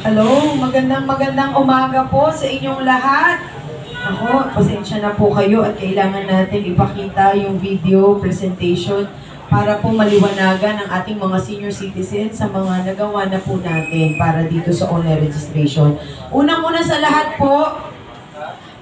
Hello, magandang umaga po sa inyong lahat. Ako, pasensya na po kayo at kailangan natin ipakita yung video presentation para po maliwanagan ang ating mga senior citizens sa mga nagawa na po natin para dito sa online registration. Unang-una sa lahat po,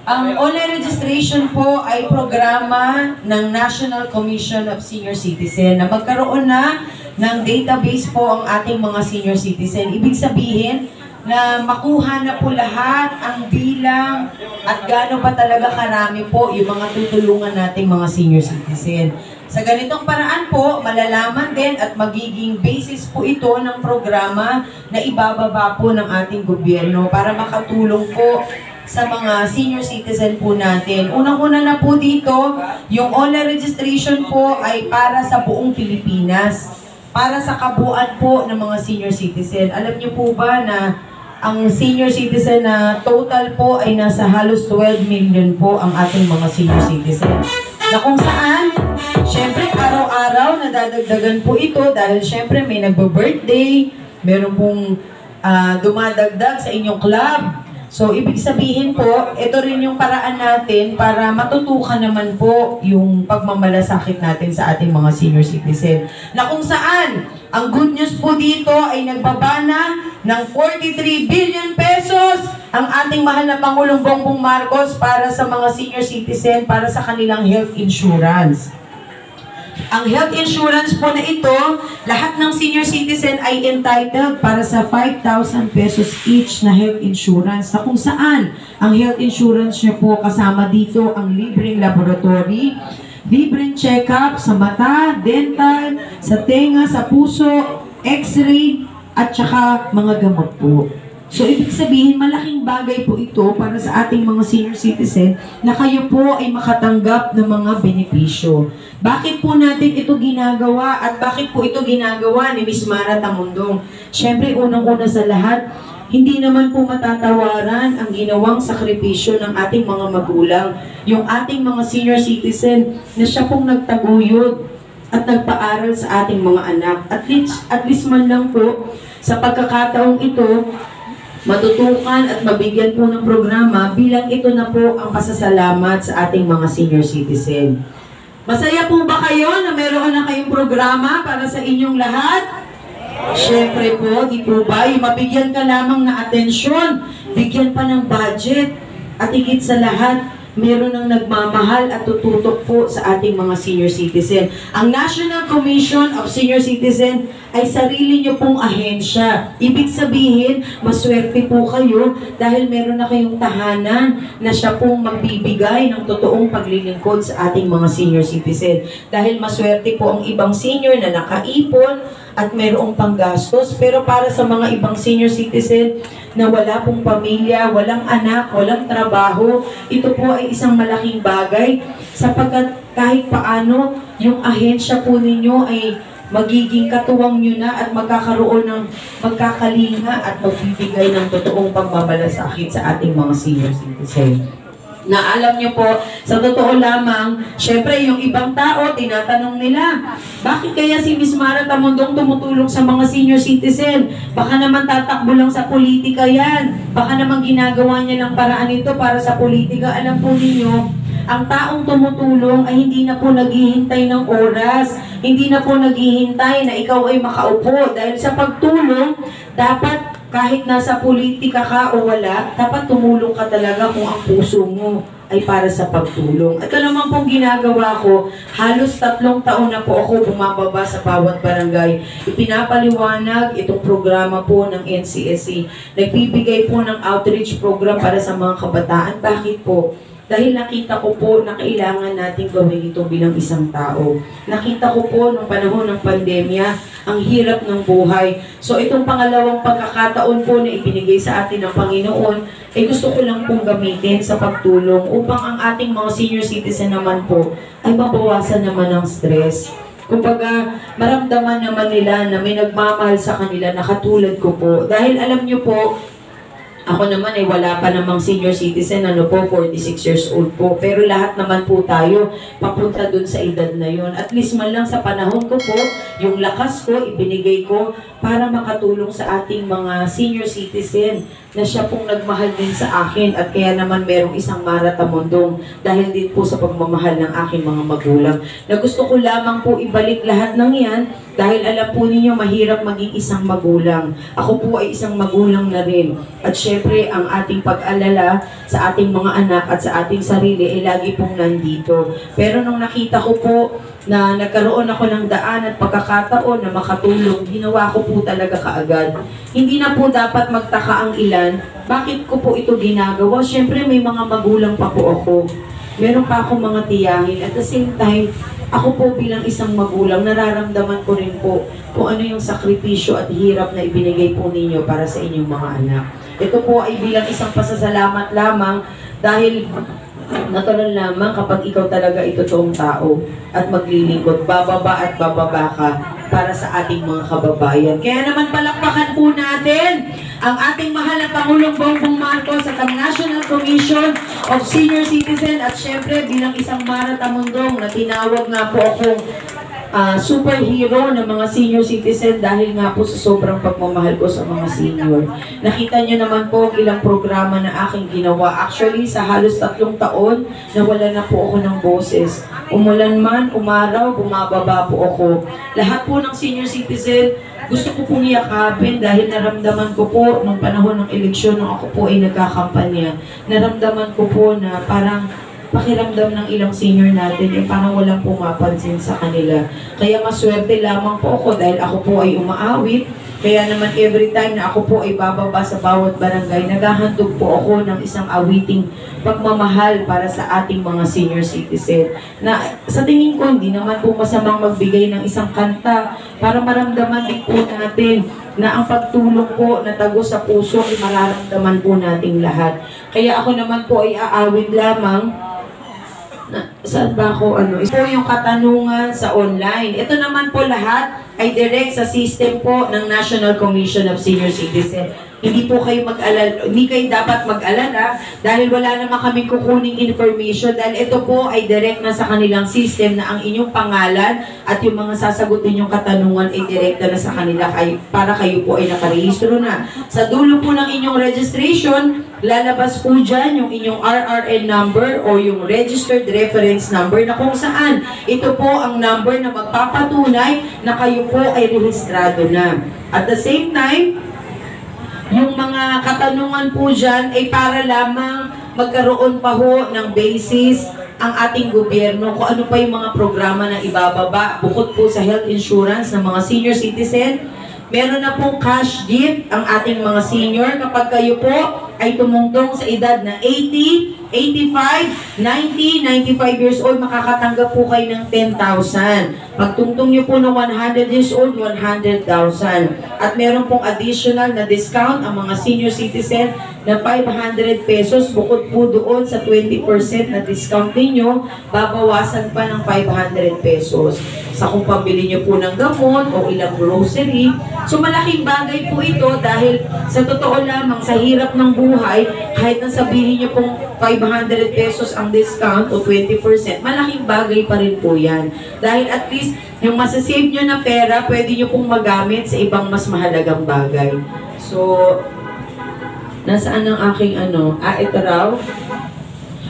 ang online registration po ay programa ng National Commission of Senior Citizen na magkaroon na ng database po ang ating mga senior citizen. Ibig sabihin na makuha na po lahat ang bilang at gaano pa talaga karami po yung mga tutulungan nating mga senior citizen. Sa ganitong paraan po, malalaman din at magiging basis po ito ng programa na ibababa po ng ating gobyerno para makatulong po sa mga senior citizen po natin. Unang-una na po dito, yung online registration po ay para sa buong Pilipinas. Para sa kabuuan po ng mga senior citizen. Alam niyo po ba na ang senior citizen na total po ay nasa halos 12 million po ang ating mga senior citizen. Na kung saan, syempre araw-araw nadadagdagan po ito dahil syempre may nagbo-birthday, meron pong dumadagdag sa inyong club. So, ibig sabihin po, ito rin yung paraan natin para matutukan naman po yung pagmamalasakit natin sa ating mga senior citizen. Na kung saan, ang good news po dito ay nagbabana ng 43 billion pesos ang ating mahal na Pangulong Bongbong Marcos para sa mga senior citizen, para sa kanilang health insurance. Ang health insurance po na ito, lahat ng senior citizen ay entitled para sa 5,000 pesos each na health insurance. Na kung saan, ang health insurance nyo po kasama dito ang libreng laboratory, libreng check-up sa mata, dental, sa tenga, sa puso, x-ray, at saka mga gamot po. So, ibig sabihin, malaking bagay po ito para sa ating mga senior citizen na kayo po ay makatanggap ng mga benepisyo. Bakit po natin ito ginagawa at bakit po ito ginagawa ni Ms. Mara Tamundong? Siyempre, unang-una sa lahat, hindi naman po matatawaran ang ginawang sakripisyo ng ating mga magulang. Yung ating mga senior citizen na siya pong nagtaguyod at nagpaaral sa ating mga anak. At least man lang po, sa pagkakataong ito, matutukan at mabigyan po ng programa bilang ito na po ang pasasalamat sa ating mga senior citizen. Masaya po ba kayo na meron na kayong programa para sa inyong lahat? Siyempre po, di po ba, yung mabigyan ka lamang na atensyon, bigyan pa ng budget, at higit sa lahat, meron ng nagmamahal at tututok po sa ating mga senior citizen. Ang National Commission of Senior Citizen ay sarili nyo pong ahensya. Ibig sabihin, maswerte po kayo dahil meron na kayong tahanan na siya pong magbibigay ng totoong paglilingkod sa ating mga senior citizen. Dahil maswerte po ang ibang senior na nakaipon at mayroong panggastos. Pero para sa mga ibang senior citizen na wala pong pamilya, walang anak, walang trabaho, ito po ay isang malaking bagay sapagkat kahit paano yung ahensya po ninyo ay magiging katuwang nyo na at magkakaroon ng magkakalinga at magbibigay ng totoong pagmamalasakit sa ating mga senior citizen. Na alam nyo po, sa totoo lamang, syempre yung ibang tao, tinatanong nila, bakit kaya si Ms. Mara Tamundong tumutulong sa mga senior citizen? Baka naman tatakbo lang sa politika yan. Baka naman ginagawa niya ng paraan ito para sa politika. Alam po ninyo, ang taong tumutulong ay hindi na po naghihintay ng oras. Hindi na po naghihintay na ikaw ay makaupo. Dahil sa pagtulong, dapat kahit nasa politika ka o wala, dapat tumulong ka talaga kung ang puso mo ay para sa pagtulong. Ito naman pong ginagawa ko, halos 3 taon na po ako bumababa sa bawat barangay. Ipinapaliwanag itong programa po ng NCSC. Nagbibigay po ng outreach program para sa mga kabataan. Bakit po? Dahil nakita ko po na kailangan natin gawin ito bilang isang tao. Nakita ko po nung panahon ng pandemya, ang hirap ng buhay. So itong pangalawang pagkakataon po na ibinigay sa atin ng Panginoon, ay gusto ko lang pong gamitin sa pagtulong upang ang ating mga senior citizen naman po ay mabawasan naman ng stress. Kumbaga, maramdaman naman nila na may nagmamahal sa kanila na katulad ko po. Dahil alam nyo po, Ako naman ay wala pa namang senior citizen, 46 years old po. Pero lahat naman po tayo papunta dun sa edad na yun. At least man lang sa panahon ko po, yung lakas ko, ibinigay ko para makatulong sa ating mga senior citizen na siya pong nagmahal din sa akin at kaya naman merong isang maratamundong dahil din po sa pagmamahal ng aking mga magulang. Na gusto ko lamang po ibalik lahat ng yan dahil alam po ninyo mahirap maging isang magulang. Ako po ay isang magulang na rin. At syempre ang ating pag-alala sa ating mga anak at sa ating sarili ay lagi pong nandito. Pero nung nakita ko po na nagkaroon ako ng daan at pagkakataon na makatulong, ginawa ko po talaga kaagad. Hindi na po dapat magtaka ang ilan, bakit ko po ito ginagawa? Siyempre may mga magulang pa po ako. Meron pa akong mga tiyahin. At the same time, ako po bilang isang magulang, nararamdaman ko rin po kung ano yung sakripisyo at hirap na ibinigay po ninyo para sa inyong mga anak. Ito po ay bilang isang pasasalamat lamang dahil natural lamang kapag ikaw talaga ito toong tao at maglilingkod, bababa at bababa ka para sa ating mga kababayan. Kaya naman palakpakan po natin ang ating mahal na Pangulong Bongbong Marcos at ang National Commission of Senior Citizen at syempre bilang isang maratamundong na tinawag nga po akong superhero ng mga senior citizen dahil nga po sa sobrang pagmamahal ko sa mga senior. Nakita niyo naman po ilang programa na aking ginawa. Actually, sa halos 3 taon, nawala na po ako ng boses. Umulan man, umaraw, bumababa po ako. Lahat po ng senior citizen, gusto ko pong yakapin dahil naramdaman ko po nung panahon ng eleksyon nung ako po ay nagkakampanya. Naramdaman ko po na parang pakiramdam ng ilang senior natin yung parang walang pumapansin sa kanila. Kaya maswerte lamang po ako dahil ako po ay umaawit. Kaya naman every time na ako po ay bababa sa bawat barangay, naghahandog po ako ng isang awiting pagmamahal para sa ating mga senior citizen. Na sa tingin ko, hindi naman po masamang magbigay ng isang kanta para maramdaman din po natin na ang pagtulong po na tago sa puso ay mararamdaman po nating lahat. Kaya ako naman po ay aawit lamang saan ba ako, ito yung katanungan sa online. Ito naman po lahat ay direct sa system po ng National Commission of Senior Citizen. Hindi po kayo mag-alala, hindi kayo dapat mag-alala dahil wala naman kami kukuning information dahil ito po ay direct na sa kanilang system na ang inyong pangalan at yung mga sasagutin yung katanungan ay direct na sa kanila para kayo po ay nakarehistro na. Sa dulo po ng inyong registration, lalabas po dyan yung inyong RRN number o yung Registered Reference Number na kung saan ito po ang number na magpapatunay na kayo po ay rehistrado na. At the same time, yung mga katanungan po dyan ay para lamang magkaroon pa ho ng basis ang ating gobyerno kung ano pa yung mga programa na ibababa bukod po sa health insurance ng mga senior citizen. Meron na pong cash gift ang ating mga senior kapag kayo po ay tumungtong sa edad na 80, 85, 90, 95 years old, makakatanggap po kayo ng 10,000. Pag tungtong nyo po ng 100 years old, 100,000. At meron pong additional na discount ang mga senior citizen na 500 pesos. Bukod po doon sa 20% na discount ninyo, babawasan pa ng 500 pesos. Sa kung pabili nyo po ng gamot o ilang grocery. So malaking bagay po ito dahil sa totoo lamang, sa hirap ng buhay, kahit na sabihin nyo pong 500 pesos ang discount o 20%, malaking bagay pa rin po yan. Dahil at least, yung masasave nyo na pera, pwede nyo pong magamit sa ibang mas mahalagang bagay. So, nasaan ang aking ito raw.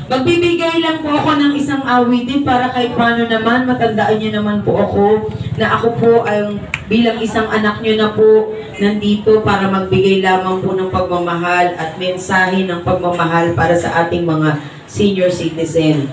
Magbibigay lang po ako ng isang awitin para kahit paano naman, matandaan niyo naman po ako na ako po ay bilang isang anak niyo na po nandito para magbigay lamang po ng pagmamahal at mensahe ng pagmamahal para sa ating mga senior citizen.